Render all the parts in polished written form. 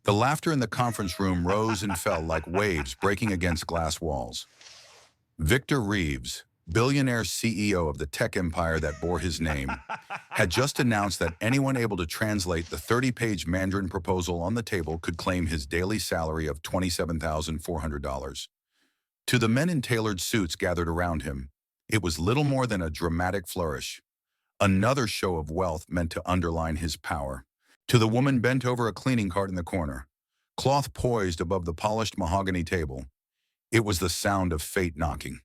The laughter in the conference room rose and fell like waves breaking against glass walls. Victor Reeves, billionaire CEO of the tech empire that bore his name, had just announced that anyone able to translate the 30-page Mandarin proposal on the table could claim his daily salary of $27,400. To the men in tailored suits gathered around him, it was little more than a dramatic flourish, another show of wealth meant to underline his power. To the woman bent over a cleaning cart in the corner, cloth poised above the polished mahogany table, it was the sound of fate knocking.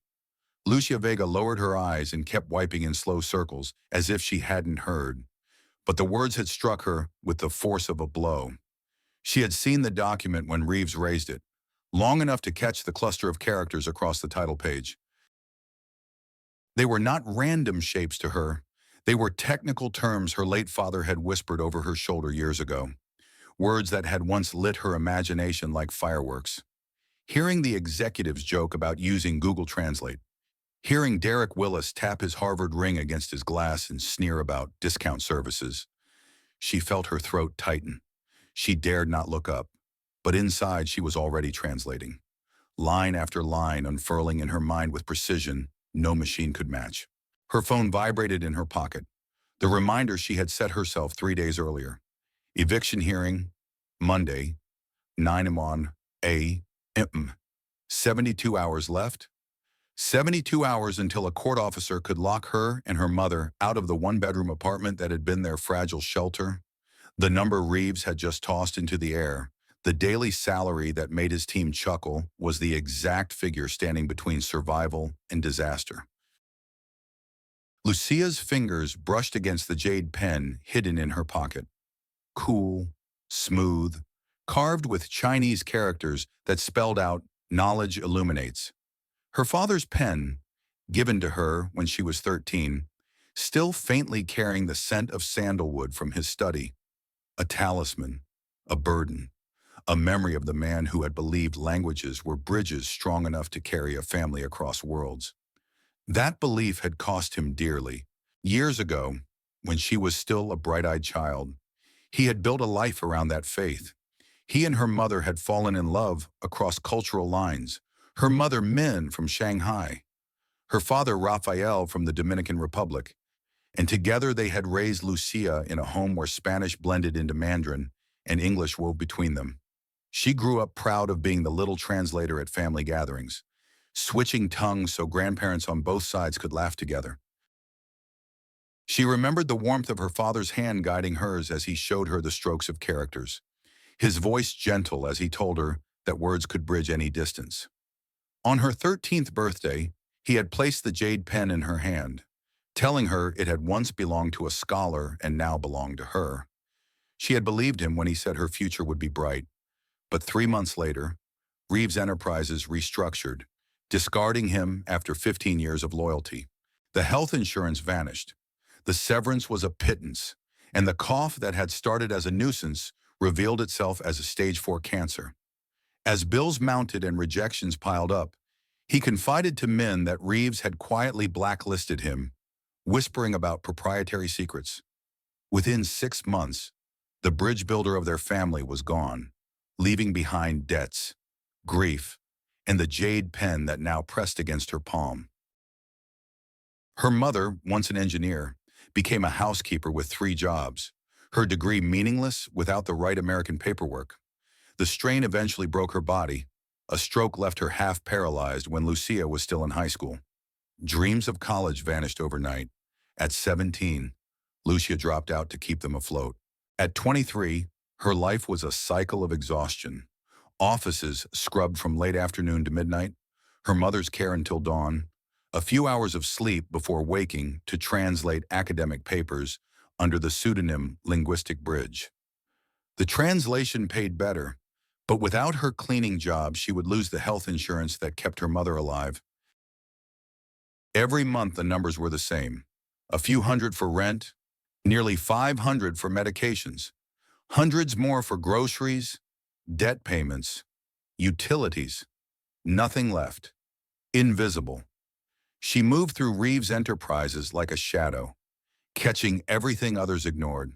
Lucia Vega lowered her eyes and kept wiping in slow circles, as if she hadn't heard. But the words had struck her with the force of a blow. She had seen the document when Reeves raised it, long enough to catch the cluster of characters across the title page. They were not random shapes to her. They were technical terms her late father had whispered over her shoulder years ago, words that had once lit her imagination like fireworks. Hearing the executives joke about using Google Translate, hearing Derek Willis tap his Harvard ring against his glass and sneer about discount services, she felt her throat tighten. She dared not look up, but inside she was already translating, line after line unfurling in her mind with precision no machine could match. Her phone vibrated in her pocket, the reminder she had set herself 3 days earlier. Eviction hearing, Monday, 9 a.m. 72 hours left. 72 hours until a court officer could lock her and her mother out of the one-bedroom apartment that had been their fragile shelter. The number Reeves had just tossed into the air, the daily salary that made his team chuckle, was the exact figure standing between survival and disaster. Lucia's fingers brushed against the jade pen hidden in her pocket. Cool, smooth, carved with Chinese characters that spelled out "Knowledge illuminates." Her father's pen, given to her when she was 13, still faintly carrying the scent of sandalwood from his study. A talisman, a burden, a memory of the man who had believed languages were bridges strong enough to carry a family across worlds. That belief had cost him dearly. Years ago, when she was still a bright-eyed child, he had built a life around that faith. He and her mother had fallen in love across cultural lines. Her mother, Min, from Shanghai. Her father, Raphael, from the Dominican Republic. And together they had raised Lucia in a home where Spanish blended into Mandarin and English wove between them. She grew up proud of being the little translator at family gatherings, switching tongues so grandparents on both sides could laugh together. She remembered the warmth of her father's hand guiding hers as he showed her the strokes of characters, his voice gentle as he told her that words could bridge any distance. On her 13th birthday, he had placed the jade pen in her hand, telling her it had once belonged to a scholar and now belonged to her. She had believed him when he said her future would be bright. But 3 months later, Reeves Enterprises restructured, discarding him after 15 years of loyalty. The health insurance vanished. The severance was a pittance, and the cough that had started as a nuisance revealed itself as a stage 4 cancer. As bills mounted and rejections piled up, he confided to Min that Reeves had quietly blacklisted him, whispering about proprietary secrets. Within 6 months, the bridge builder of their family was gone, leaving behind debts, grief, and the jade pen that now pressed against her palm. Her mother, once an engineer, became a housekeeper with 3 jobs, her degree meaningless without the right American paperwork. The strain eventually broke her body. A stroke left her half paralyzed when Lucia was still in high school. Dreams of college vanished overnight. At 17, Lucia dropped out to keep them afloat. At 23, her life was a cycle of exhaustion. Offices scrubbed from late afternoon to midnight, her mother's care until dawn, a few hours of sleep before waking to translate academic papers under the pseudonym Linguistic Bridge. The translation paid better, but without her cleaning job, she would lose the health insurance that kept her mother alive. Every month, the numbers were the same. A few hundred for rent, nearly 500 for medications, hundreds more for groceries, debt payments, utilities. Nothing left. Invisible. She moved through Reeves Enterprises like a shadow, catching everything others ignored.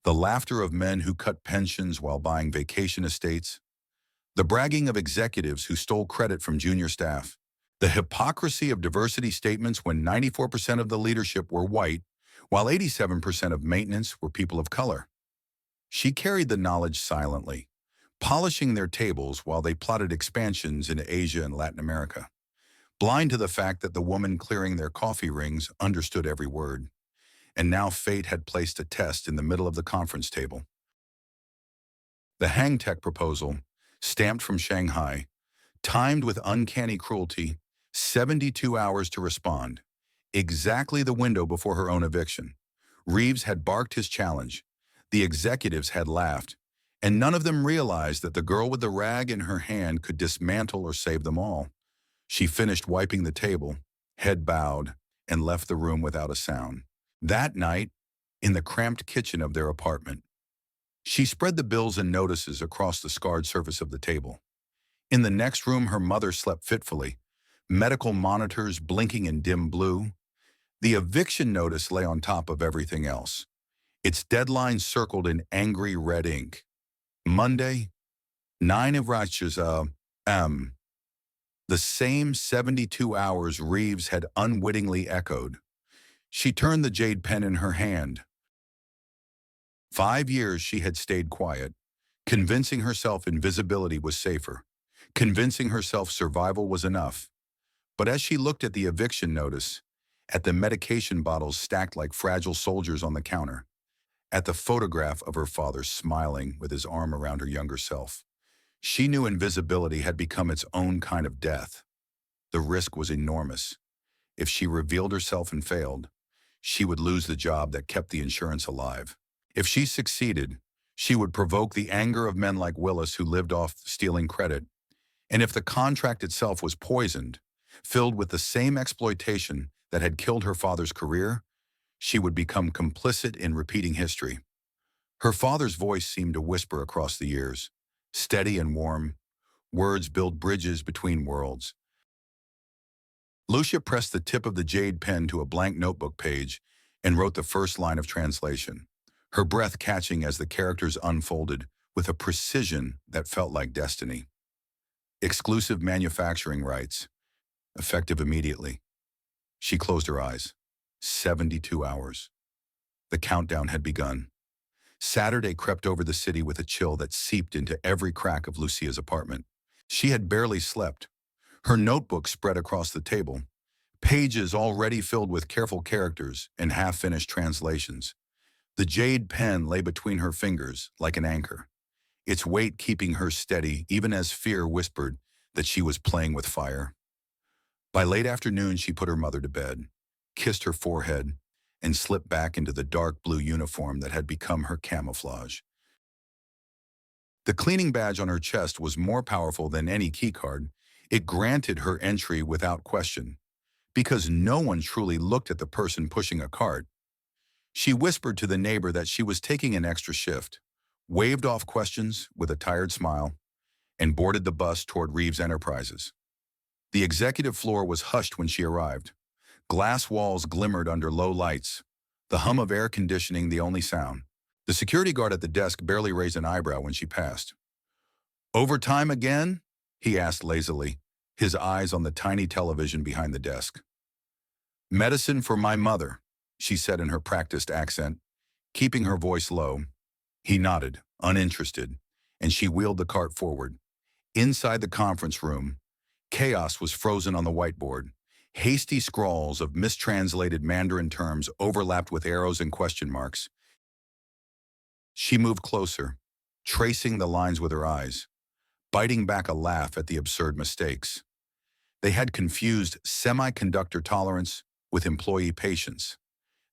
The laughter of men who cut pensions while buying vacation estates. The bragging of executives who stole credit from junior staff. The hypocrisy of diversity statements when 94% of the leadership were white, while 87% of maintenance were people of color. She carried the knowledge silently, polishing their tables while they plotted expansions into Asia and Latin America, blind to the fact that the woman clearing their coffee rings understood every word. And now fate had placed a test in the middle of the conference table. The Hang Tech proposal, stamped from Shanghai, timed with uncanny cruelty, 72 hours to respond, exactly the window before her own eviction. Reeves had barked his challenge. The executives had laughed, and none of them realized that the girl with the rag in her hand could dismantle or save them all. She finished wiping the table, head bowed, and left the room without a sound. That night, in the cramped kitchen of their apartment, she spread the bills and notices across the scarred surface of the table. In the next room, her mother slept fitfully, medical monitors blinking in dim blue. The eviction notice lay on top of everything else, its deadline circled in angry red ink. Monday, 9 of Rochester, M. The same 72 hours Reeves had unwittingly echoed. She turned the jade pen in her hand. 5 years she had stayed quiet, convincing herself invisibility was safer, convincing herself survival was enough. But as she looked at the eviction notice, at the medication bottles stacked like fragile soldiers on the counter, at the photograph of her father smiling with his arm around her younger self, she knew invisibility had become its own kind of death. The risk was enormous. If she revealed herself and failed, she would lose the job that kept the insurance alive. If she succeeded, she would provoke the anger of men like Willis who lived off stealing credit. And if the contract itself was poisoned, filled with the same exploitation that had killed her father's career, she would become complicit in repeating history. Her father's voice seemed to whisper across the years, steady and warm. Words build bridges between worlds. Lucia pressed the tip of the jade pen to a blank notebook page and wrote the first line of translation, her breath catching as the characters unfolded with a precision that felt like destiny. Exclusive manufacturing rights, effective immediately. She closed her eyes. 72 hours. The countdown had begun. Saturday crept over the city with a chill that seeped into every crack of Lucia's apartment. She had barely slept. Her notebook spread across the table, pages already filled with careful characters and half-finished translations. The jade pen lay between her fingers like an anchor, its weight keeping her steady even as fear whispered that she was playing with fire. By late afternoon, she put her mother to bed, kissed her forehead, and slipped back into the dark blue uniform that had become her camouflage. The cleaning badge on her chest was more powerful than any keycard. It granted her entry without question, because no one truly looked at the person pushing a cart. She whispered to the neighbor that she was taking an extra shift, waved off questions with a tired smile, and boarded the bus toward Reeves Enterprises. The executive floor was hushed when she arrived. Glass walls glimmered under low lights, the hum of air conditioning the only sound. The security guard at the desk barely raised an eyebrow when she passed. "Overtime again?" he asked lazily, his eyes on the tiny television behind the desk. "Medicine for my mother," she said in her practiced accent, keeping her voice low. He nodded, uninterested, and she wheeled the cart forward. Inside the conference room, chaos was frozen on the whiteboard. Hasty scrawls of mistranslated Mandarin terms overlapped with arrows and question marks. She moved closer, tracing the lines with her eyes, biting back a laugh at the absurd mistakes. They had confused semiconductor tolerance with employee patience.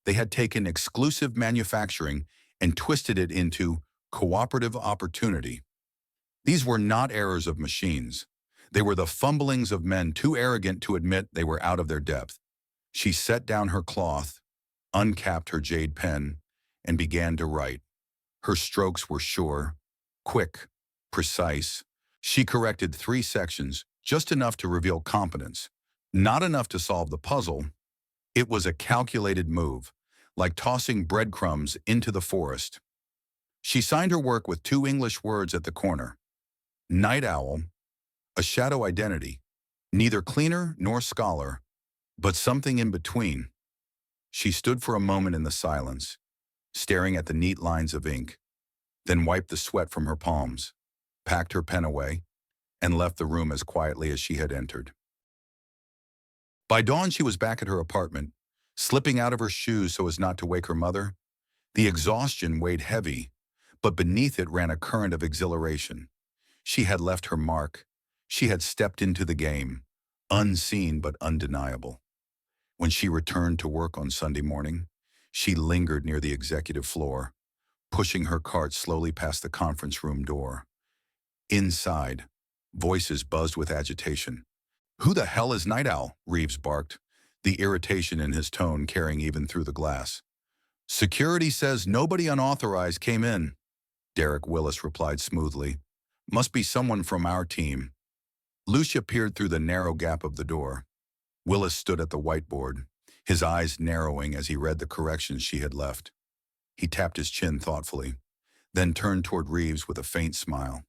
They had taken exclusive manufacturing and twisted it into cooperative opportunity. These were not errors of machines. They were the fumblings of men too arrogant to admit they were out of their depth. She set down her cloth, uncapped her jade pen, and began to write. Her strokes were sure, quick, precise. She corrected 3 sections, just enough to reveal competence, not enough to solve the puzzle. It was a calculated move, like tossing breadcrumbs into the forest. She signed her work with 2 English words at the corner. Night owl, a shadow identity, neither cleaner nor scholar, but something in between. She stood for a moment in the silence, staring at the neat lines of ink, then wiped the sweat from her palms, packed her pen away, and left the room as quietly as she had entered. By dawn, she was back at her apartment, slipping out of her shoes so as not to wake her mother. The exhaustion weighed heavy, but beneath it ran a current of exhilaration. She had left her mark. She had stepped into the game, unseen but undeniable. When she returned to work on Sunday morning, she lingered near the executive floor, pushing her cart slowly past the conference room door. Inside, voices buzzed with agitation. "Who the hell is Night Owl?" Reeves barked, the irritation in his tone carrying even through the glass. "Security says nobody unauthorized came in," Derek Willis replied smoothly. "Must be someone from our team." Lucia peered through the narrow gap of the door. Willis stood at the whiteboard, his eyes narrowing as he read the corrections she had left. He tapped his chin thoughtfully, then turned toward Reeves with a faint smile.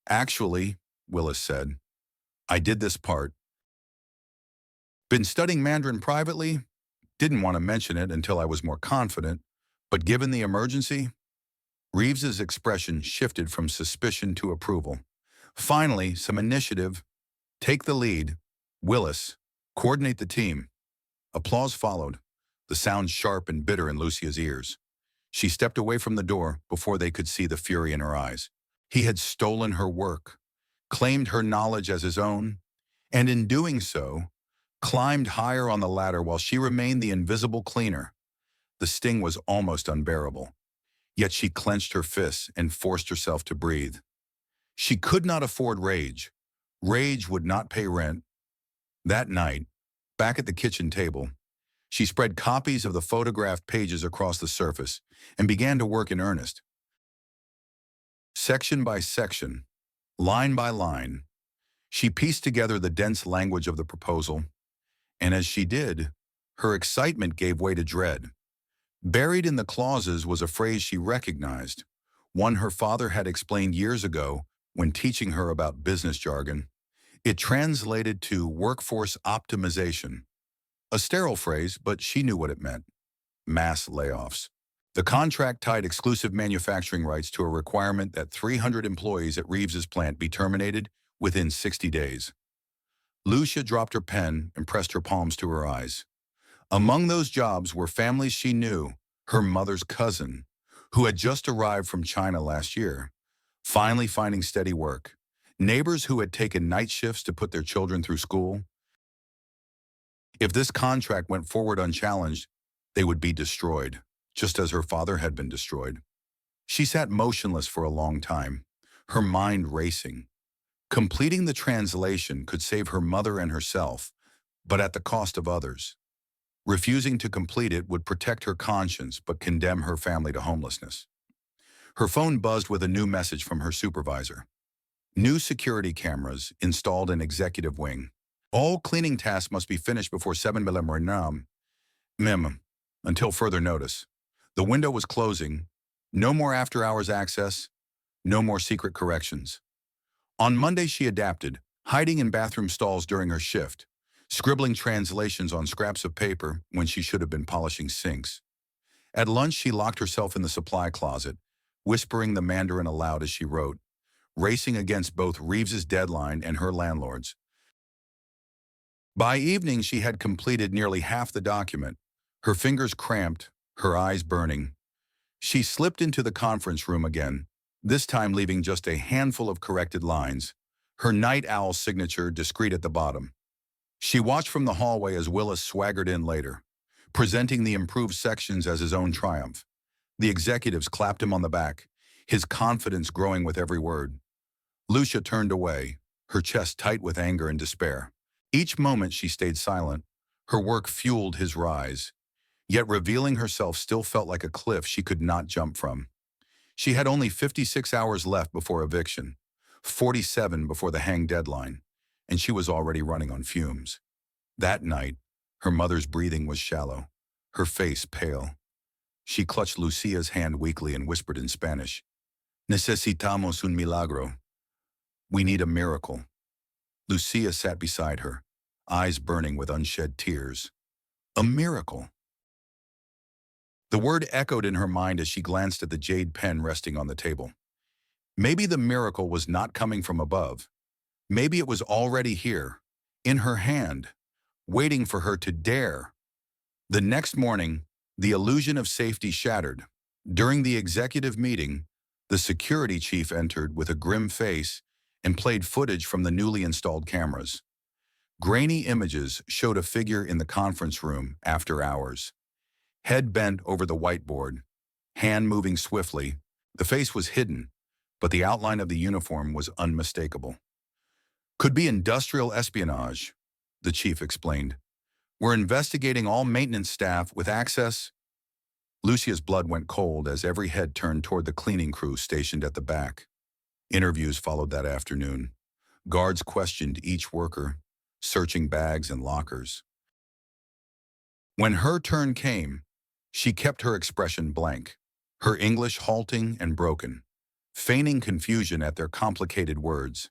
"Actually," Willis said, "I did this part. Been studying Mandarin privately. Didn't want to mention it until I was more confident, but given the emergency..." Reeves's expression shifted from suspicion to approval. "Finally, some initiative. Take the lead. Willis, coordinate the team." Applause followed, the sound sharp and bitter in Lucia's ears. She stepped away from the door before they could see the fury in her eyes. He had stolen her work, claimed her knowledge as his own, and in doing so, climbed higher on the ladder while she remained the invisible cleaner. The sting was almost unbearable, yet she clenched her fists and forced herself to breathe. She could not afford rage. Rage would not pay rent. That night, back at the kitchen table, she spread copies of the photographed pages across the surface and began to work in earnest. Section by section, line by line, she pieced together the dense language of the proposal, and as she did, her excitement gave way to dread. Buried in the clauses was a phrase she recognized, one her father had explained years ago when teaching her about business jargon. It translated to workforce optimization. A sterile phrase, but she knew what it meant: mass layoffs. The contract tied exclusive manufacturing rights to a requirement that 300 employees at Reeves's plant be terminated within 60 days. Lucia dropped her pen and pressed her palms to her eyes. Among those jobs were families she knew, her mother's cousin, who had just arrived from China last year, finally finding steady work, neighbors who had taken night shifts to put their children through school. If this contract went forward unchallenged, they would be destroyed, just as her father had been destroyed. She sat motionless for a long time, her mind racing. Completing the translation could save her mother and herself, but at the cost of others. Refusing to complete it would protect her conscience but condemn her family to homelessness. Her phone buzzed with a new message from her supervisor. New security cameras installed in executive wing. All cleaning tasks must be finished before 7 p.m. Until further notice. The window was closing. No more after-hours access. No more secret corrections. On Monday, she adapted, hiding in bathroom stalls during her shift, scribbling translations on scraps of paper when she should have been polishing sinks. At lunch, she locked herself in the supply closet, whispering the Mandarin aloud as she wrote, racing against both Reeves's deadline and her landlord's. By evening, she had completed nearly half the document, her fingers cramped, her eyes burning. She slipped into the conference room again, this time leaving just a handful of corrected lines, her night owl signature discreet at the bottom. She watched from the hallway as Willis swaggered in later, presenting the improved sections as his own triumph. The executives clapped him on the back, his confidence growing with every word. Lucia turned away, her chest tight with anger and despair. Each moment she stayed silent, her work fueled his rise, yet revealing herself still felt like a cliff she could not jump from. She had only 56 hours left before eviction, 47 before the hang deadline, and she was already running on fumes. That night, her mother's breathing was shallow, her face pale. She clutched Lucia's hand weakly and whispered in Spanish, Necesitamos un milagro. We need a miracle. Lucia sat beside her, eyes burning with unshed tears. A miracle. The word echoed in her mind as she glanced at the jade pen resting on the table. Maybe the miracle was not coming from above. Maybe it was already here, in her hand, waiting for her to dare. The next morning, the illusion of safety shattered. During the executive meeting, the security chief entered with a grim face and played footage from the newly installed cameras. Grainy images showed a figure in the conference room after hours. Head bent over the whiteboard, hand moving swiftly. The face was hidden, but the outline of the uniform was unmistakable. Could be industrial espionage, the chief explained. We're investigating all maintenance staff with access. Lucia's blood went cold as every head turned toward the cleaning crew stationed at the back. Interviews followed that afternoon. Guards questioned each worker, searching bags and lockers. When her turn came, she kept her expression blank, her English halting and broken, feigning confusion at their complicated words.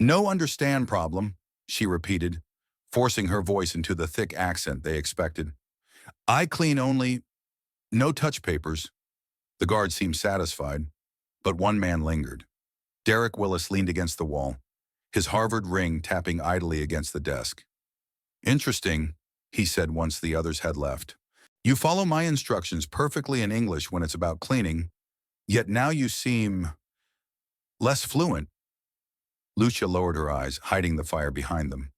No understand problem, she repeated, forcing her voice into the thick accent they expected. I clean only, no touch papers. The guard seemed satisfied, but one man lingered. Derek Willis leaned against the wall, his Harvard ring tapping idly against the desk. Interesting, he said once the others had left. You follow my instructions perfectly in English when it's about cleaning, yet now you seem less fluent. Lucia lowered her eyes, hiding the fire behind them.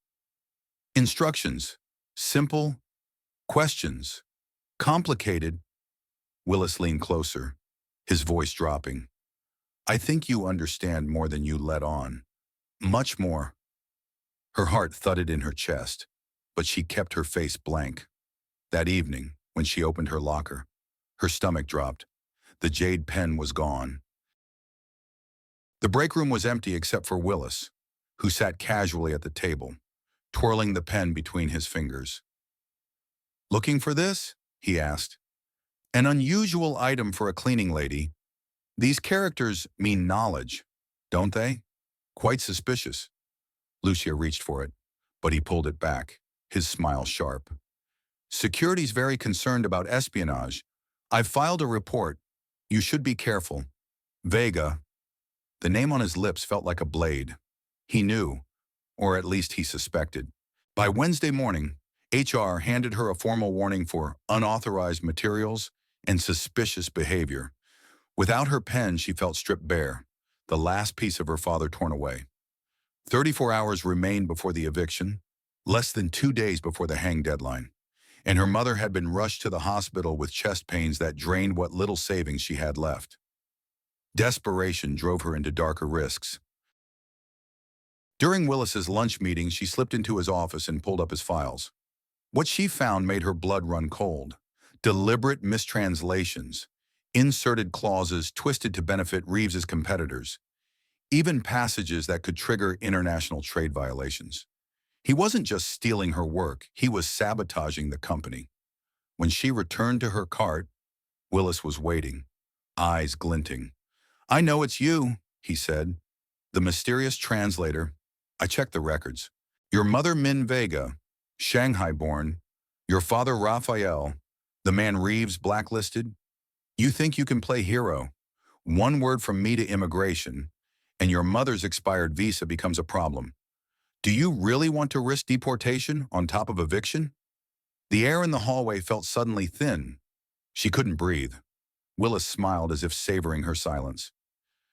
Instructions. Simple. Questions. Complicated. Willis leaned closer, his voice dropping. I think you understand more than you let on. Much more. Her heart thudded in her chest, but she kept her face blank. That evening, when she opened her locker, her stomach dropped. The jade pen was gone. The break room was empty except for Willis, who sat casually at the table, twirling the pen between his fingers. Looking for this? He asked. An unusual item for a cleaning lady. These characters mean knowledge, don't they? Quite suspicious. Lucia reached for it, but he pulled it back, his smile sharp. Security's very concerned about espionage. I've filed a report. You should be careful. Vega. The name on his lips felt like a blade. He knew, or at least he suspected. By Wednesday morning, HR handed her a formal warning for unauthorized materials and suspicious behavior. Without her pen, she felt stripped bare, the last piece of her father torn away. 34 hours remained before the eviction, less than 2 days before the hang deadline, and her mother had been rushed to the hospital with chest pains that drained what little savings she had left. Desperation drove her into darker risks. During Willis's lunch meeting, she slipped into his office and pulled up his files. What she found made her blood run cold. Deliberate mistranslations, inserted clauses twisted to benefit Reeves's competitors, even passages that could trigger international trade violations. He wasn't just stealing her work, he was sabotaging the company. When she returned to her cart, Willis was waiting, eyes glinting. I know it's you, he said. The mysterious translator. I checked the records. Your mother Min Vega, Shanghai-born. Your father Raphael, the man Reeves blacklisted. You think you can play hero. One word from me to immigration, and your mother's expired visa becomes a problem. Do you really want to risk deportation on top of eviction? The air in the hallway felt suddenly thin. She couldn't breathe. Willis smiled as if savoring her silence.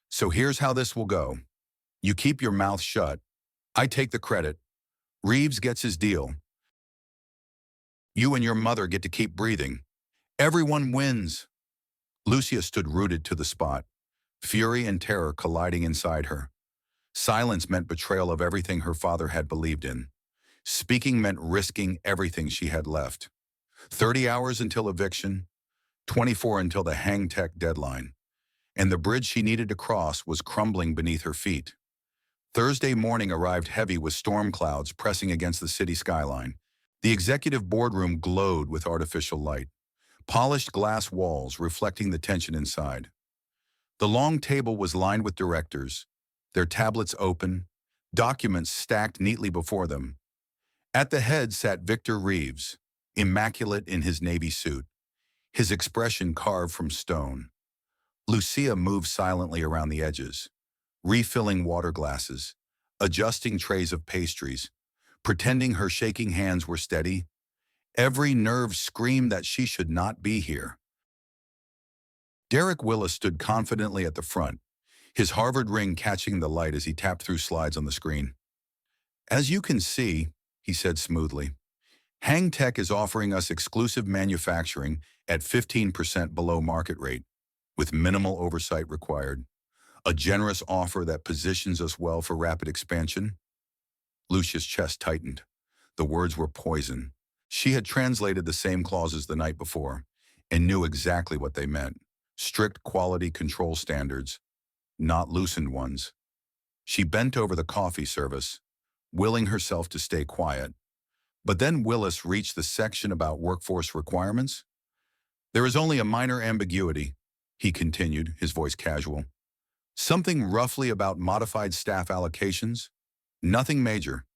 So here's how this will go. You keep your mouth shut. I take the credit. Reeves gets his deal. You and your mother get to keep breathing. Everyone wins. Lucia stood rooted to the spot, fury and terror colliding inside her. Silence meant betrayal of everything her father had believed in. Speaking meant risking everything she had left. 30 hours until eviction, 24 until the hang tech deadline, and the bridge she needed to cross was crumbling beneath her feet. Thursday morning arrived heavy with storm clouds pressing against the city skyline. The executive boardroom glowed with artificial light. polished glass walls reflecting the tension inside. The long table was lined with directors, their tablets open, documents stacked neatly before them. At the head sat Victor Reeves, immaculate in his navy suit, his expression carved from stone. Lucia moved silently around the edges, refilling water glasses, adjusting trays of pastries, pretending her shaking hands were steady. Every nerve screamed that she should not be here. Derek Willis stood confidently at the front, his Harvard ring catching the light as he tapped through slides on the screen. "As you can see," he said smoothly, "Hang Tech is offering us exclusive manufacturing at 15% below market rate, with minimal oversight required. A generous offer that positions us well for rapid expansion." Lucia's chest tightened. The words were poison. She had translated the same clauses the night before and knew exactly what they meant. Strict quality control standards, not loosened ones. She bent over the coffee service, willing herself to stay quiet. But then Willis reached the section about workforce requirements. "There is only a minor ambiguity," he continued, his voice casual. "Something roughly about modified staff allocations. Nothing major."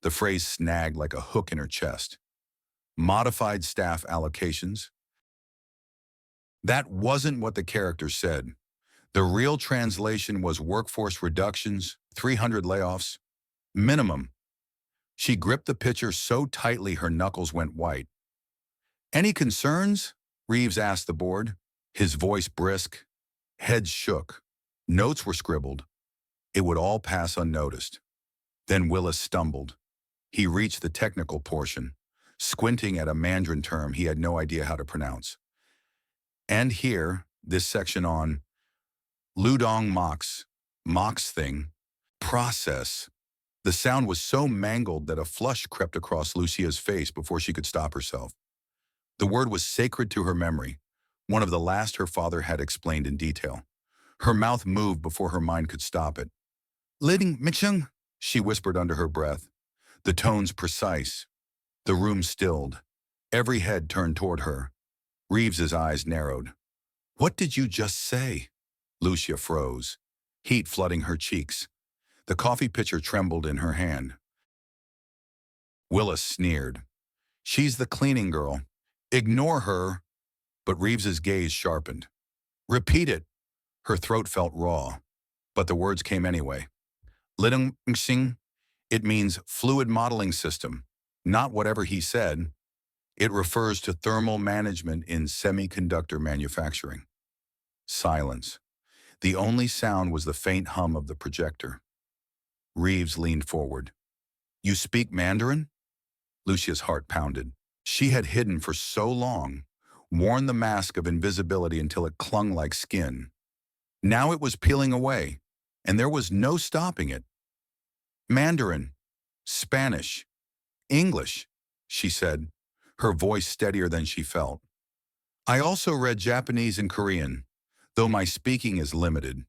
The phrase snagged like a hook in her chest. Modified staff allocations? That wasn't what the character said. The real translation was workforce reductions, 300 layoffs, minimum. She gripped the pitcher so tightly her knuckles went white. "Any concerns?" Reeves asked the board, his voice brisk. Heads shook. Notes were scribbled. It would all pass unnoticed. Then Willis stumbled. He reached the technical portion, squinting at a Mandarin term he had no idea how to pronounce. "And here, this section on Ludong Mox thing, process." The sound was so mangled that a flush crept across Lucia's face before she could stop herself. The word was sacred to her memory, one of the last her father had explained in detail. Her mouth moved before her mind could stop it. "Liding Michung," she whispered under her breath, the tones precise. The room stilled. Every head turned toward her. Reeves's eyes narrowed. "What did you just say?" Lucia froze, heat flooding her cheeks. The coffee pitcher trembled in her hand. Willis sneered. "She's the cleaning girl. Ignore her." But Reeves's gaze sharpened. "Repeat it." Her throat felt raw, but the words came anyway. "Lidong Xing." It means fluid modeling system, not whatever he said. It refers to thermal management in semiconductor manufacturing. Silence. The only sound was the faint hum of the projector. Reeves leaned forward. "You speak Mandarin?" Lucia's heart pounded. She had hidden for so long, worn the mask of invisibility until it clung like skin. Now it was peeling away, and there was no stopping it. "Mandarin, Spanish, English," she said, her voice steadier than she felt. "I also read Japanese and Korean, though my speaking is limited."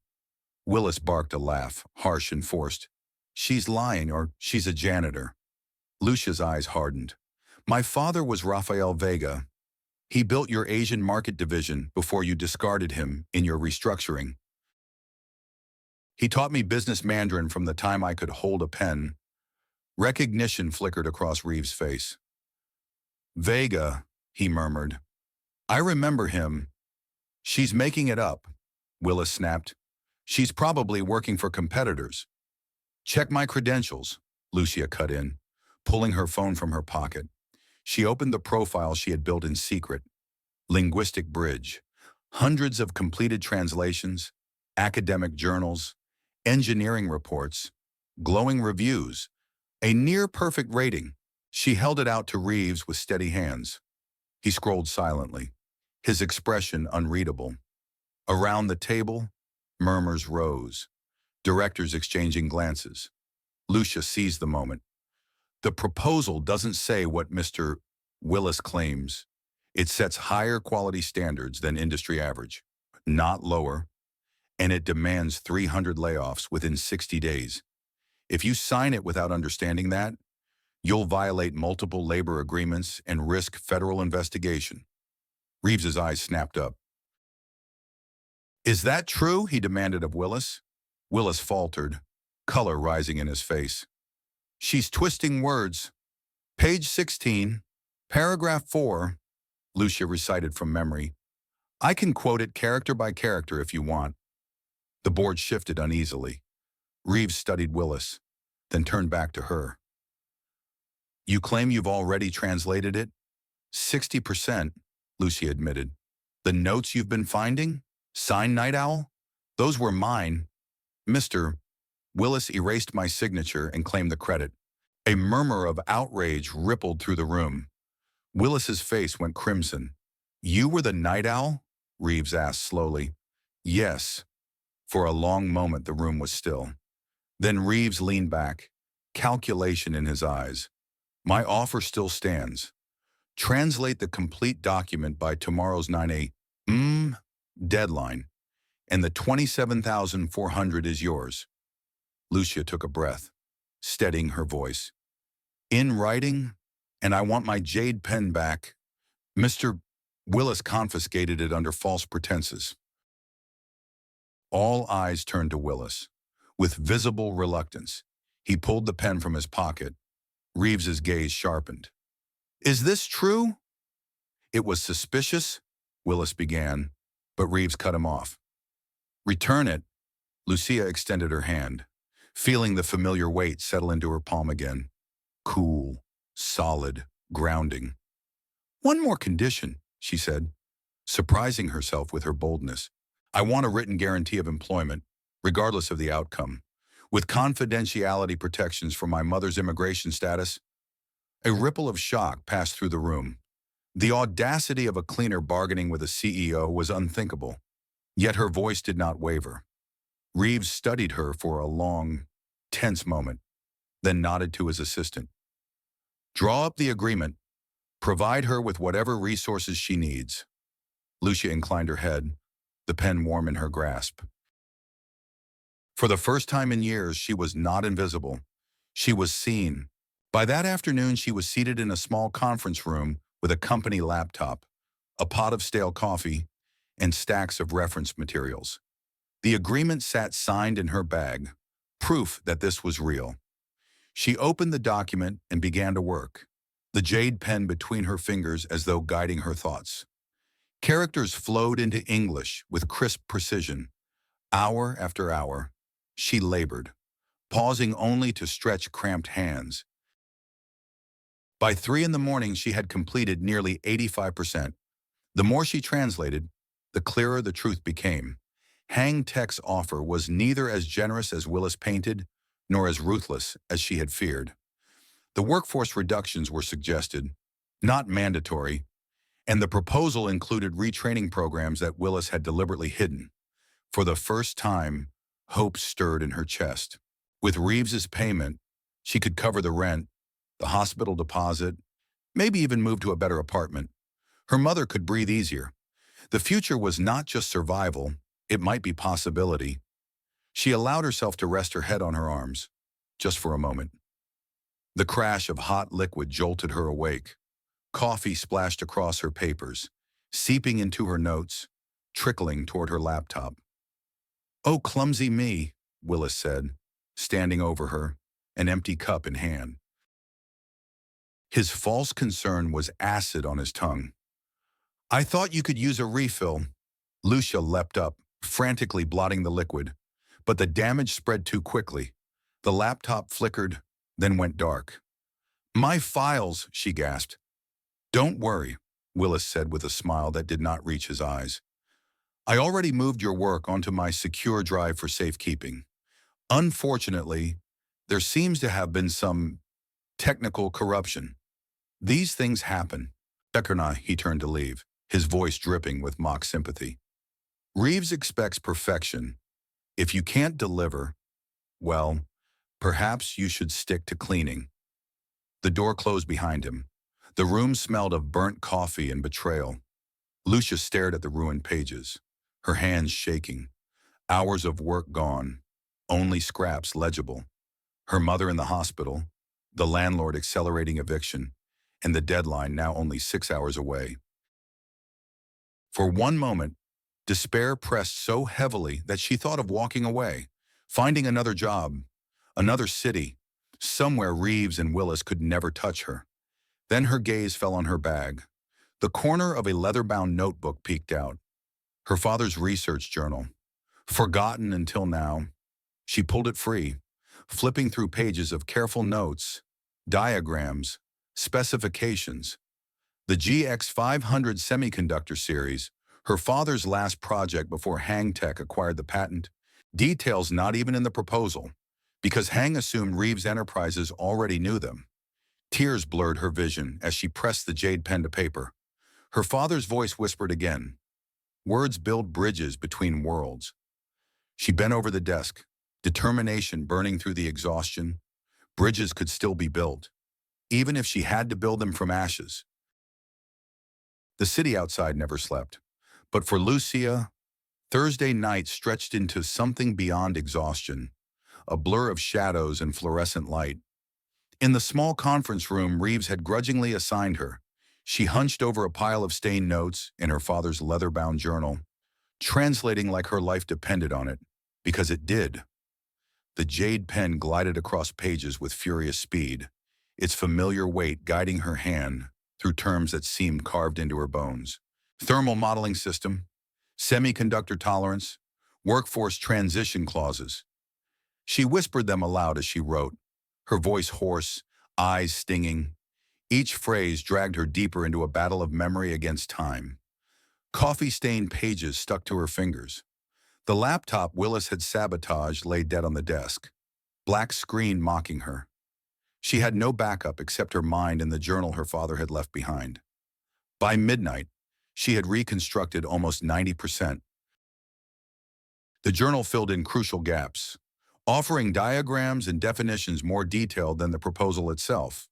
Willis barked a laugh, harsh and forced. "She's lying, or she's a janitor." Lucia's eyes hardened. "My father was Rafael Vega. He built your Asian market division before you discarded him in your restructuring. He taught me business Mandarin from the time I could hold a pen." Recognition flickered across Reeves' face. "Vega," he murmured. "I remember him." "She's making it up," Willis snapped. "She's probably working for competitors." "Check my credentials," Lucia cut in, pulling her phone from her pocket. She opened the profile she had built in secret. Linguistic Bridge. Hundreds of completed translations, academic journals, engineering reports, glowing reviews, a near-perfect rating. She held it out to Reeves with steady hands. He scrolled silently, his expression unreadable. Around the table, murmurs rose, directors exchanging glances. Lucia seized the moment. "The proposal doesn't say what Mr. Willis claims. It sets higher quality standards than industry average, not lower, and it demands 300 layoffs within 60 days. If you sign it without understanding that, you'll violate multiple labor agreements and risk federal investigation." Reeves's eyes snapped up. Is that true? He demanded of Willis. Willis faltered, color rising in his face. She's twisting words. Page 16, paragraph 4, Lucia recited from memory. I can quote it character by character if you want. The board shifted uneasily. Reeves studied Willis, then turned back to her. You claim you've already translated it? 60%, Lucia admitted. The notes you've been finding? Signed Night Owl? Those were mine. Mr. Willis erased my signature and claimed the credit. A murmur of outrage rippled through the room. Willis's face went crimson. You were the Night Owl? Reeves asked slowly. Yes. For a long moment the room was still. Then Reeves leaned back, calculation in his eyes. My offer still stands. Translate the complete document by tomorrow's 9 a.m. deadline, and the $27,400 is yours. Lucia took a breath, steadying her voice. In writing, and I want my jade pen back. Mr. Willis confiscated it under false pretenses. All eyes turned to Willis. With visible reluctance, he pulled the pen from his pocket. Reeves's gaze sharpened. Is this true? It was suspicious, Willis began, but Reeves cut him off. Return it. Lucia extended her hand, feeling the familiar weight settle into her palm again. Cool, solid, grounding. One more condition, she said, surprising herself with her boldness. I want a written guarantee of employment, regardless of the outcome, with confidentiality protections for my mother's immigration status. A ripple of shock passed through the room. The audacity of a cleaner bargaining with a CEO was unthinkable, yet her voice did not waver. Reeves studied her for a long, tense moment, then nodded to his assistant. Draw up the agreement. Provide her with whatever resources she needs. Lucia inclined her head, the pen warm in her grasp. For the first time in years, she was not invisible. She was seen. By that afternoon, she was seated in a small conference room with a company laptop, a pot of stale coffee, and stacks of reference materials. The agreement sat signed in her bag, proof that this was real. She opened the document and began to work, the jade pen between her fingers as though guiding her thoughts. Characters flowed into English with crisp precision. Hour after hour, she labored, pausing only to stretch cramped hands. By 3 a.m, she had completed nearly 85%. The more she translated, the clearer the truth became. Hang Tech's offer was neither as generous as Willis painted, nor as ruthless as she had feared. The workforce reductions were suggested, not mandatory, and the proposal included retraining programs that Willis had deliberately hidden. For the first time, hope stirred in her chest. With Reeves's payment, she could cover the rent, the hospital deposit, maybe even move to a better apartment. Her mother could breathe easier. The future was not just survival, it might be possibility. She allowed herself to rest her head on her arms, just for a moment. The crash of hot liquid jolted her awake. Coffee splashed across her papers, seeping into her notes, trickling toward her laptop. Oh, clumsy me, Willis said, standing over her, an empty cup in hand. His false concern was acid on his tongue. I thought you could use a refill. Lucia leapt up, frantically blotting the liquid, but the damage spread too quickly. The laptop flickered, then went dark. My files, she gasped. Don't worry, Willis said with a smile that did not reach his eyes. I already moved your work onto my secure drive for safekeeping. Unfortunately, there seems to have been some technical corruption. These things happen. Bekarna, he turned to leave, his voice dripping with mock sympathy. Reeves expects perfection. If you can't deliver, well, perhaps you should stick to cleaning. The door closed behind him. The room smelled of burnt coffee and betrayal. Lucia stared at the ruined pages, her hands shaking. Hours of work gone, only scraps legible. Her mother in the hospital, the landlord accelerating eviction, and the deadline now only 6 hours away. For one moment, despair pressed so heavily that she thought of walking away, finding another job, another city, somewhere Reeves and Willis could never touch her. Then her gaze fell on her bag. The corner of a leather-bound notebook peeked out. Her father's research journal. Forgotten until now. She pulled it free, flipping through pages of careful notes, diagrams, specifications. The GX500 semiconductor series, her father's last project before Hang Tech acquired the patent, details not even in the proposal, because Hang assumed Reeves Enterprises already knew them. Tears blurred her vision as she pressed the jade pen to paper. Her father's voice whispered again. Words build bridges between worlds. She bent over the desk, determination burning through the exhaustion. Bridges could still be built, even if she had to build them from ashes. The city outside never slept, but for Lucia, Thursday night stretched into something beyond exhaustion, a blur of shadows and fluorescent light. In the small conference room Reeves had grudgingly assigned her, she hunched over a pile of stained notes in her father's leather-bound journal, translating like her life depended on it, because it did. The jade pen glided across pages with furious speed, its familiar weight guiding her hand through terms that seemed carved into her bones. Thermal modeling system, semiconductor tolerance, workforce transition clauses. She whispered them aloud as she wrote, her voice hoarse, eyes stinging. Each phrase dragged her deeper into a battle of memory against time. Coffee-stained pages stuck to her fingers. The laptop Willis had sabotaged lay dead on the desk, black screen mocking her. She had no backup except her mind and the journal her father had left behind. By midnight, she had reconstructed almost 90%. The journal filled in crucial gaps, offering diagrams and definitions more detailed than the proposal itself.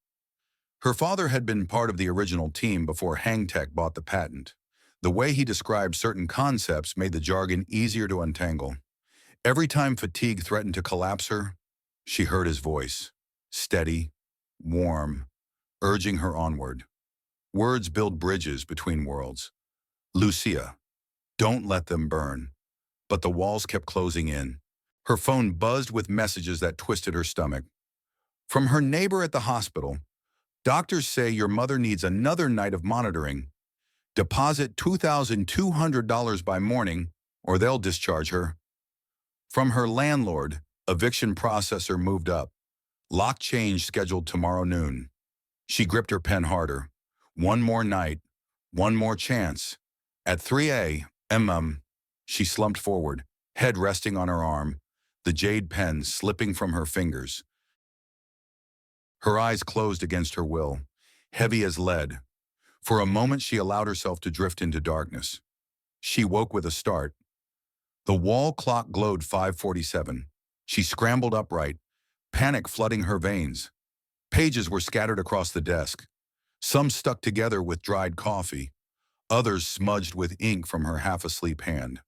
Her father had been part of the original team before Hang Tech bought the patent. The way he described certain concepts made the jargon easier to untangle. Every time fatigue threatened to collapse her, she heard his voice, steady, warm, urging her onward. Words build bridges between worlds. Lucia, don't let them burn. But the walls kept closing in. Her phone buzzed with messages that twisted her stomach. From her neighbor at the hospital, doctors say your mother needs another night of monitoring. Deposit $2,200 by morning, or they'll discharge her. From her landlord, eviction processor moved up. Lock change scheduled tomorrow noon. She gripped her pen harder. One more night, one more chance. At 3 a.m., she slumped forward, head resting on her arm, the jade pen slipping from her fingers. Her eyes closed against her will, heavy as lead. For a moment she allowed herself to drift into darkness. She woke with a start. The wall clock glowed 5:47. She scrambled upright, panic flooding her veins. Pages were scattered across the desk, some stuck together with dried coffee, others smudged with ink from her half-asleep hand.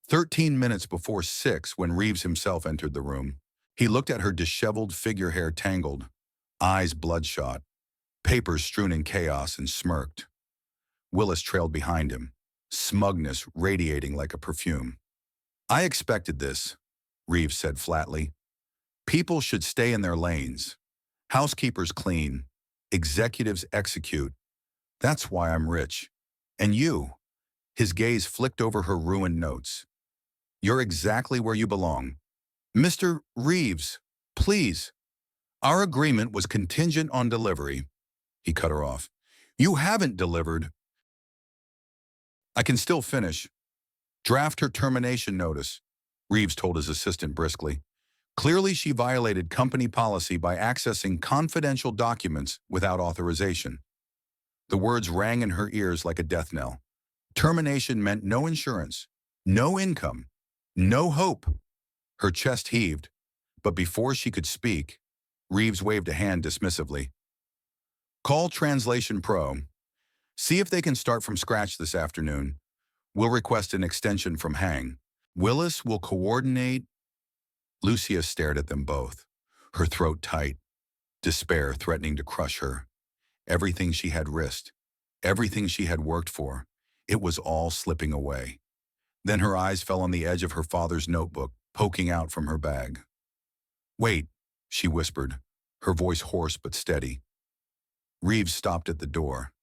13 minutes before 6 when Reeves himself entered the room. He looked at her disheveled figure hair tangled, eyes bloodshot, papers strewn in chaos, and smirked. Willis trailed behind him, smugness radiating like a perfume. I expected this, Reeves said flatly. People should stay in their lanes. Housekeepers clean. Executives execute. That's why I'm rich. And you? His gaze flicked over her ruined notes. You're exactly where you belong. Mr. Reeves, please. Our agreement was contingent on delivery. He cut her off. You haven't delivered. I can still finish. Draft her termination notice, Reeves told his assistant briskly. Clearly she violated company policy by accessing confidential documents without authorization. The words rang in her ears like a death knell. Termination meant no insurance, no income, no hope. Her chest heaved, but before she could speak, Reeves waved a hand dismissively. Call Translation Pro. See if they can start from scratch this afternoon. We'll request an extension from Hang. Willis will coordinate. Lucia stared at them both, her throat tight, despair threatening to crush her. Everything she had risked, everything she had worked for, It was all slipping away. Then her eyes fell on the edge of her father's notebook, poking out from her bag. "Wait," she whispered, her voice hoarse but steady. Reeves stopped at the door,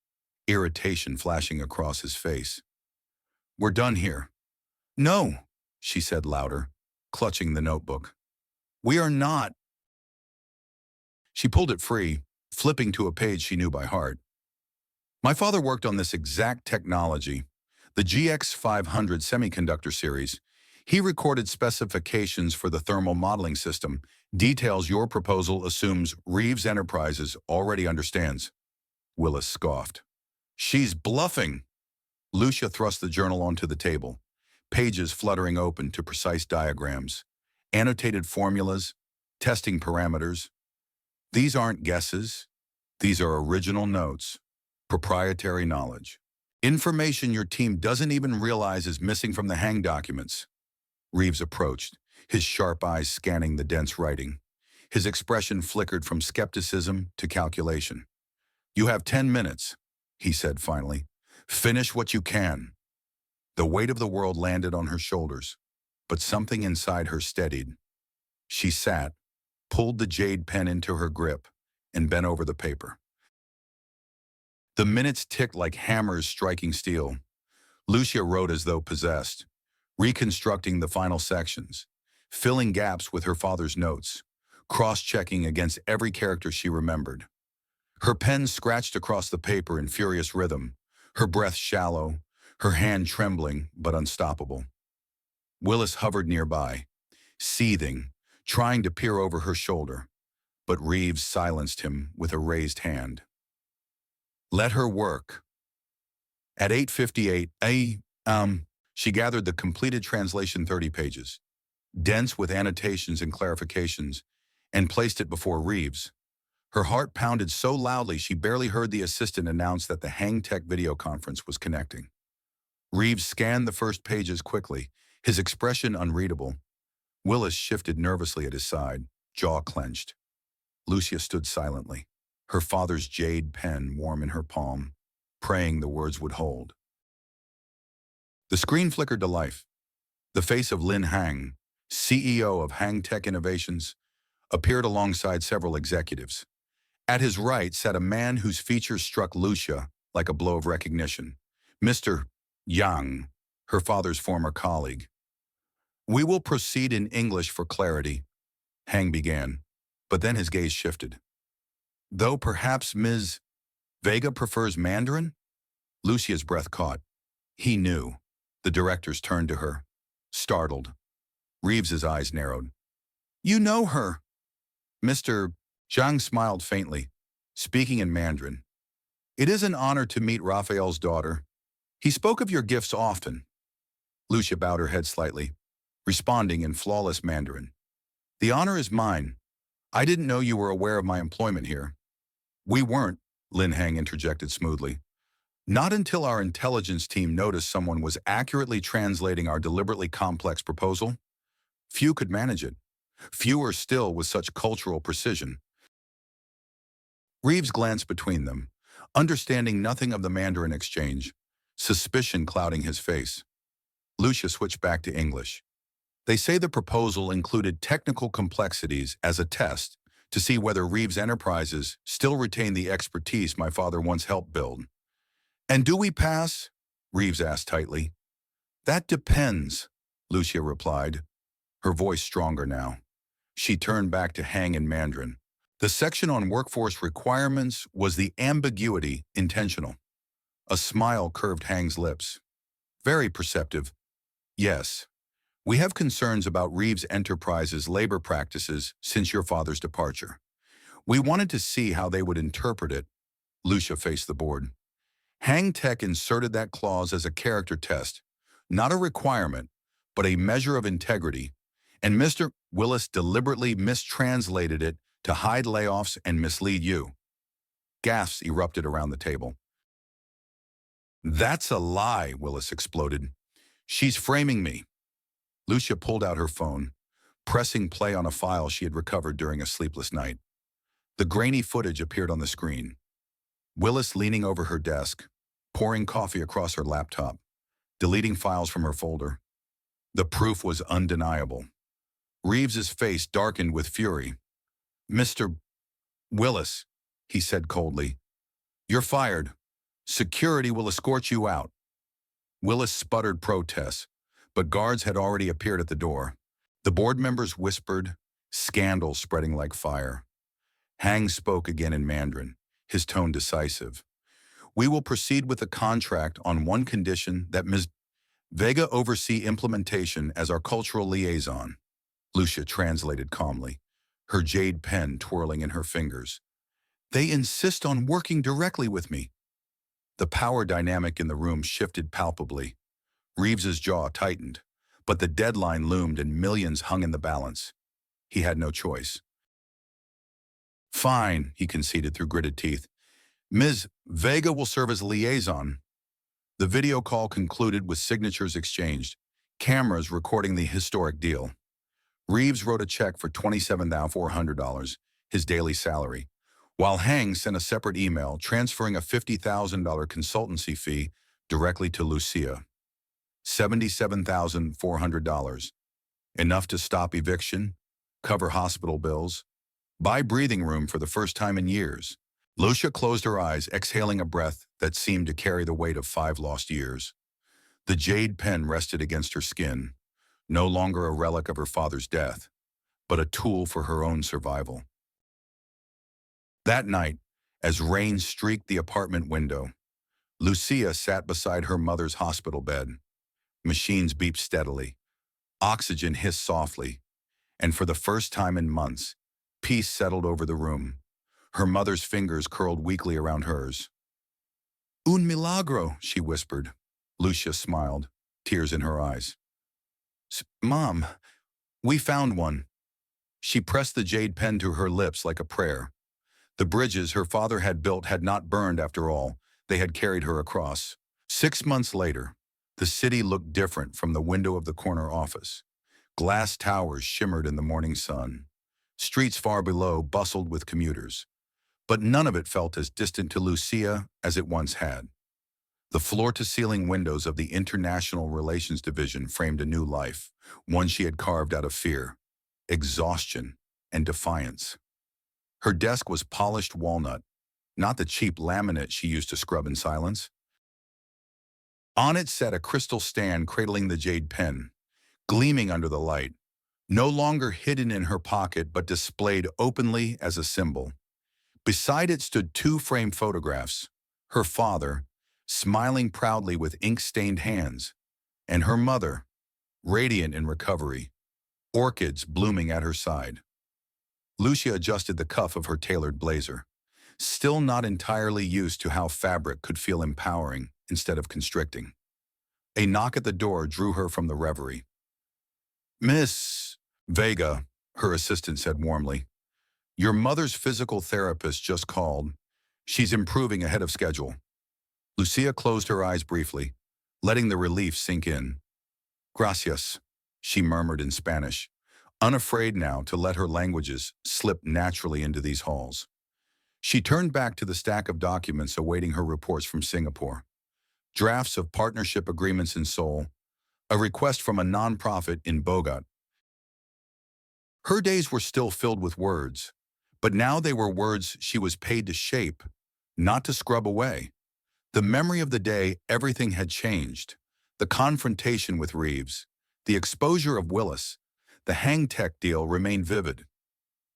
irritation flashing across his face. "We're done here." "No," she said louder, clutching the notebook. "We are not." She pulled it free, flipping to a page she knew by heart. "My father worked on this exact technology, the GX500 semiconductor series. He recorded specifications for the thermal modeling system, details your proposal assumes Reeves Enterprises already understands." Willis scoffed. "She's bluffing." Lucia thrust the journal onto the table, pages fluttering open to precise diagrams, annotated formulas, testing parameters. "These aren't guesses. These are original notes, proprietary knowledge. Information your team doesn't even realize is missing from the hang documents." Reeves approached, his sharp eyes scanning the dense writing. His expression flickered from skepticism to calculation. "You have 10 minutes, he said finally. "Finish what you can." The weight of the world landed on her shoulders, but something inside her steadied. She sat, pulled the jade pen into her grip, and bent over the paper. The minutes ticked like hammers striking steel. Lucia wrote as though possessed, reconstructing the final sections, filling gaps with her father's notes, cross-checking against every character she remembered. Her pen scratched across the paper in furious rhythm, her breath shallow, her hand trembling but unstoppable. Willis hovered nearby, seething, trying to peer over her shoulder, but Reeves silenced him with a raised hand. "Let her work." At 8:58, she gathered the completed translation 30 pages, dense with annotations and clarifications, and placed it before Reeves. Her heart pounded so loudly she barely heard the assistant announce that the Hang Tech video conference was connecting. Reeves scanned the first pages quickly, his expression unreadable. Willis shifted nervously at his side, jaw clenched. Lucia stood silently, her father's jade pen warm in her palm, praying the words would hold. The screen flickered to life. The face of Lin Hang, CEO of Hang Tech Innovations, appeared alongside several executives. At his right sat a man whose features struck Lucia like a blow of recognition. Mr. Yang, her father's former colleague. "We will proceed in English for clarity," Hang began, but then his gaze shifted. "Though perhaps Ms. Vega prefers Mandarin?" Lucia's breath caught. He knew. The directors turned to her, startled. Reeves's eyes narrowed. "You know her." Mr. Zhang smiled faintly, speaking in Mandarin. "It is an honor to meet Raphael's daughter. He spoke of your gifts often." Lucia bowed her head slightly, responding in flawless Mandarin. "The honor is mine. I didn't know you were aware of my employment here." "We weren't," Lin Hang interjected smoothly. "Not until our intelligence team noticed someone was accurately translating our deliberately complex proposal. Few could manage it. Fewer still with such cultural precision." Reeves glanced between them, understanding nothing of the Mandarin exchange, suspicion clouding his face. Lucia switched back to English. "They say the proposal included technical complexities as a test to see whether Reeves Enterprises still retain the expertise my father once helped build." "And do we pass?" Reeves asked tightly. "That depends," Lucia replied, her voice stronger now. She turned back to Hang in Mandarin. The section on workforce requirements was the ambiguity intentional. A smile curved Hang's lips. "Very perceptive. Yes. We have concerns about Reeves Enterprises' labor practices since your father's departure. We wanted to see how they would interpret it." Lucia faced the board. Hang Tech inserted that clause as a character test, not a requirement, but a measure of integrity, and Mr. Willis deliberately mistranslated it to hide layoffs and mislead you. Gasps erupted around the table. "That's a lie," Willis exploded. "She's framing me." Lucia pulled out her phone, pressing play on a file she had recovered during a sleepless night. The grainy footage appeared on the screen. Willis leaning over her desk, pouring coffee across her laptop, deleting files from her folder. The proof was undeniable. Reeves's face darkened with fury. "Mr. Willis," he said coldly, "you're fired. Security will escort you out." Willis sputtered protests, but guards had already appeared at the door. The board members whispered, scandal spreading like fire. Hang spoke again in Mandarin, his tone decisive. "We will proceed with the contract on one condition, that Ms. Vega oversee implementation as our cultural liaison." Lucia translated calmly, her jade pen twirling in her fingers. "They insist on working directly with me." The power dynamic in the room shifted palpably. Reeves's jaw tightened, but the deadline loomed and millions hung in the balance. He had no choice. "Fine," he conceded through gritted teeth. "Ms. Vega will serve as liaison." The video call concluded with signatures exchanged, cameras recording the historic deal. Reeves wrote a check for $27,400, his daily salary, while Hang sent a separate email transferring a $50,000 consultancy fee directly to Lucia. $77,400. Enough to stop eviction, cover hospital bills, buy breathing room for the first time in years. Lucia closed her eyes, exhaling a breath that seemed to carry the weight of 5 lost years. The jade pen rested against her skin, no longer a relic of her father's death, but a tool for her own survival. That night, as rain streaked the apartment window, Lucia sat beside her mother's hospital bed. Machines beeped steadily, oxygen hissed softly, and for the first time in months, peace settled over the room. Her mother's fingers curled weakly around hers. "Un milagro," she whispered. Lucia smiled, tears in her eyes. "Mom, we found one." She pressed the jade pen to her lips like a prayer. The bridges her father had built had not burned after all. They had carried her across. 6 months later, the city looked different from the window of the corner office. Glass towers shimmered in the morning sun. Streets far below bustled with commuters. But none of it felt as distant to Lucia as it once had. The floor-to-ceiling windows of the International Relations Division framed a new life, one she had carved out of fear, exhaustion, and defiance. Her desk was polished walnut, not the cheap laminate she used to scrub in silence. On it sat a crystal stand cradling the jade pen, gleaming under the light, no longer hidden in her pocket but displayed openly as a symbol. Beside it stood 2 framed photographs, her father, smiling proudly with ink-stained hands, and her mother, radiant in recovery, orchids blooming at her side. Lucia adjusted the cuff of her tailored blazer, still not entirely used to how fabric could feel empowering instead of constricting. A knock at the door drew her from the reverie. "Miss Vega," her assistant said warmly, "your mother's physical therapist just called. She's improving ahead of schedule." Lucia closed her eyes briefly, letting the relief sink in. "Gracias," she murmured in Spanish, unafraid now to let her languages slip naturally into these halls. She turned back to the stack of documents awaiting her reports from Singapore. Drafts of partnership agreements in Seoul, a request from a nonprofit in Bogota. Her days were still filled with words, but now they were words she was paid to shape, not to scrub away. The memory of the day everything had changed, the confrontation with Reeves, the exposure of Willis, the Hang Tech deal remained vivid.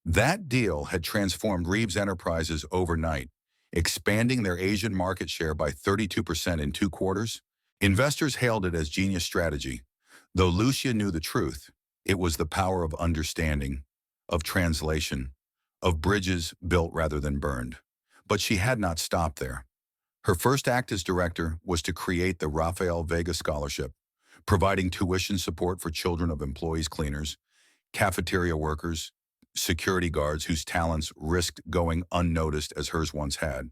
That deal had transformed Reeves Enterprises overnight, expanding their Asian market share by 32% in 2 quarters. Investors hailed it as genius strategy. Though Lucia knew the truth, it was the power of understanding, of translation, of bridges built rather than burned. But she had not stopped there. Her first act as director was to create the Rafael Vega Scholarship, providing tuition support for children of employees, cleaners, cafeteria workers, security guards whose talents risked going unnoticed as hers once had.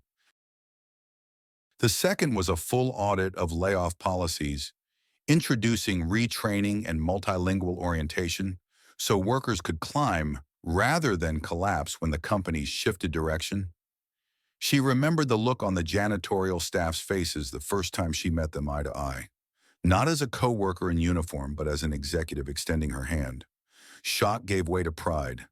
The second was a full audit of layoff policies, introducing retraining and multilingual orientation so workers could climb rather than collapse when the company shifted direction. She remembered the look on the janitorial staff's faces the first time she met them eye to eye. Not as a co-worker in uniform, but as an executive extending her hand. Shock gave way to pride.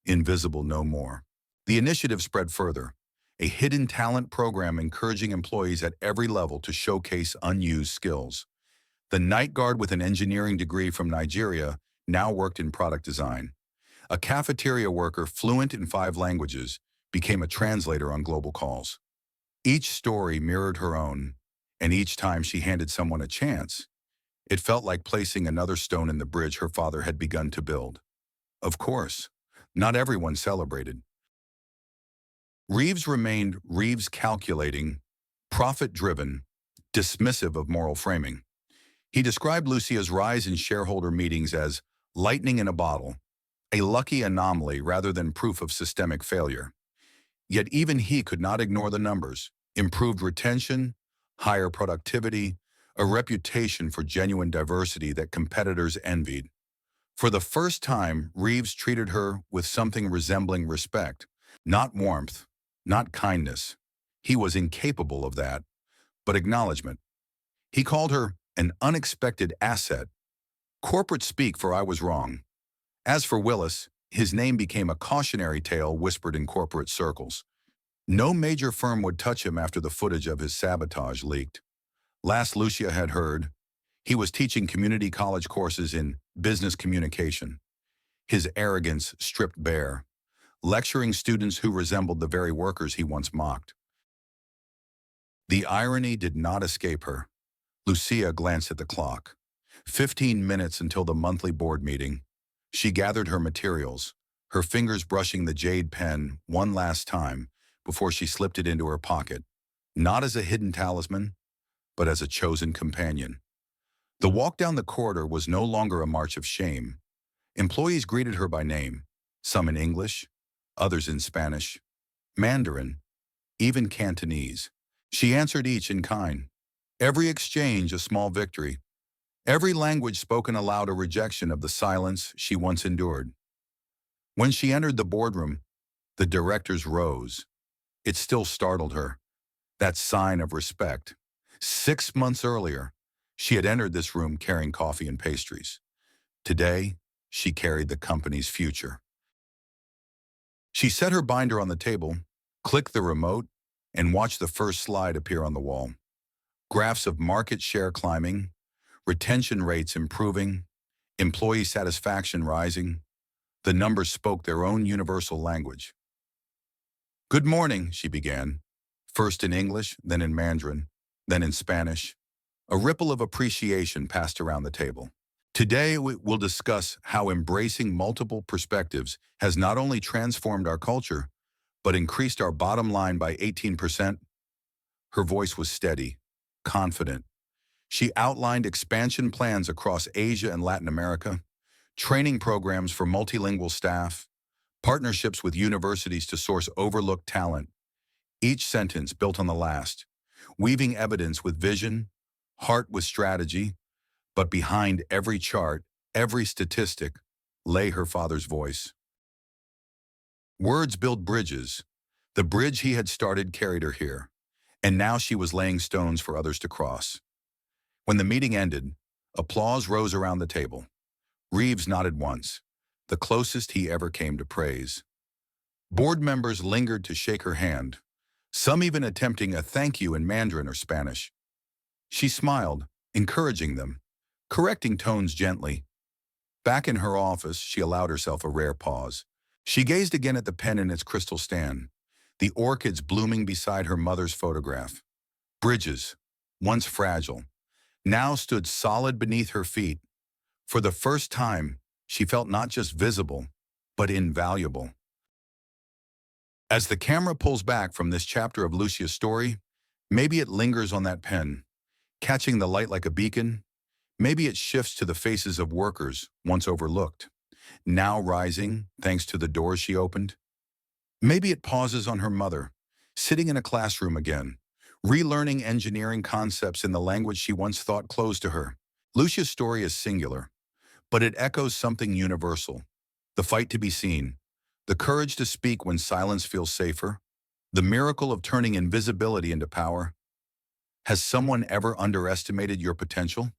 Invisible no more. The initiative spread further. A hidden talent program encouraging employees at every level to showcase unused skills. The night guard with an engineering degree from Nigeria now worked in product design. A cafeteria worker fluent in 5 languages became a translator on global calls. Each story mirrored her own, and each time she handed someone a chance, it felt like placing another stone in the bridge her father had begun to build. Of course, not everyone celebrated. Reeves remained calculating, profit-driven, dismissive of moral framing. He described Lucia's rise in shareholder meetings as lightning in a bottle, a lucky anomaly rather than proof of systemic failure. Yet even he could not ignore the numbers: improved retention, higher productivity, a reputation for genuine diversity that competitors envied. For the first time, Reeves treated her with something resembling respect, not warmth, not kindness. He was incapable of that, but acknowledgement. He called her an unexpected asset. Corporate speak for "I was wrong." As for Willis, his name became a cautionary tale whispered in corporate circles. No major firm would touch him after the footage of his sabotage leaked. Last Lucia had heard, he was teaching community college courses in business communication. His arrogance stripped bare, lecturing students who resembled the very workers he once mocked. The irony did not escape her. Lucia glanced at the clock. 15 minutes until the monthly board meeting. She gathered her materials, her fingers brushing the jade pen one last time before she slipped it into her pocket, not as a hidden talisman, but as a chosen companion. The walk down the corridor was no longer a march of shame. Employees greeted her by name, some in English, others in Spanish, Mandarin, even Cantonese. She answered each in kind. Every exchange a small victory. Every language spoken aloud a rejection of the silence she once endured. When she entered the boardroom, the directors rose. It still startled her. That sign of respect. 6 months earlier, she had entered this room carrying coffee and pastries. Today, she carried the company's future. She set her binder on the table, clicked the remote, and watched the first slide appear on the wall. Graphs of market share climbing, retention rates improving, employee satisfaction rising. The numbers spoke their own universal language. "Good morning," she began, first in English, then in Mandarin, then in Spanish. A ripple of appreciation passed around the table. Today, we'll discuss how embracing multiple perspectives has not only transformed our culture, but increased our bottom line by 18%. Her voice was steady, confident. She outlined expansion plans across Asia and Latin America, training programs for multilingual staff, partnerships with universities to source overlooked talent. Each sentence built on the last, weaving evidence with vision, heart with strategy, but behind every chart, every statistic, lay her father's voice. Words build bridges. The bridge he had started carried her here, and now she was laying stones for others to cross. When the meeting ended, applause rose around the table. Reeves nodded once, the closest he ever came to praise. Board members lingered to shake her hand, some even attempting a thank you in Mandarin or Spanish. She smiled, encouraging them, correcting tones gently. Back in her office, she allowed herself a rare pause. She gazed again at the pen in its crystal stand, the orchids blooming beside her mother's photograph. Bridges, once fragile, now stood solid beneath her feet. For the first time, she felt not just visible, but invaluable. As the camera pulls back from this chapter of Lucia's story, maybe it lingers on that pen, catching the light like a beacon. Maybe it shifts to the faces of workers once overlooked, now rising thanks to the doors she opened. Maybe it pauses on her mother, sitting in a classroom again, relearning engineering concepts in the language she once thought closed to her. Lucia's story is singular, but it echoes something universal: the fight to be seen, the courage to speak when silence feels safer, The miracle of turning invisibility into power. Has someone ever underestimated your potential?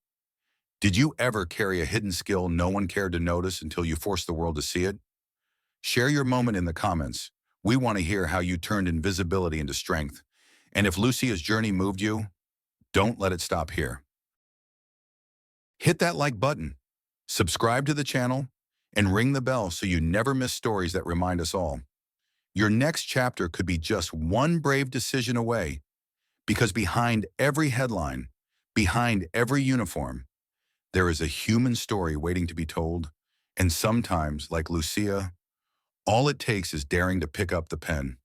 Did you ever carry a hidden skill no one cared to notice until you forced the world to see it? Share your moment in the comments. We want to hear how you turned invisibility into strength. And if Lucia's journey moved you, don't let it stop here. Hit that like button, subscribe to the channel, and ring the bell so you never miss stories that remind us all. Your next chapter could be just one brave decision away, because behind every headline, behind every uniform, there is a human story waiting to be told, and sometimes, like Lucia, all it takes is daring to pick up the pen.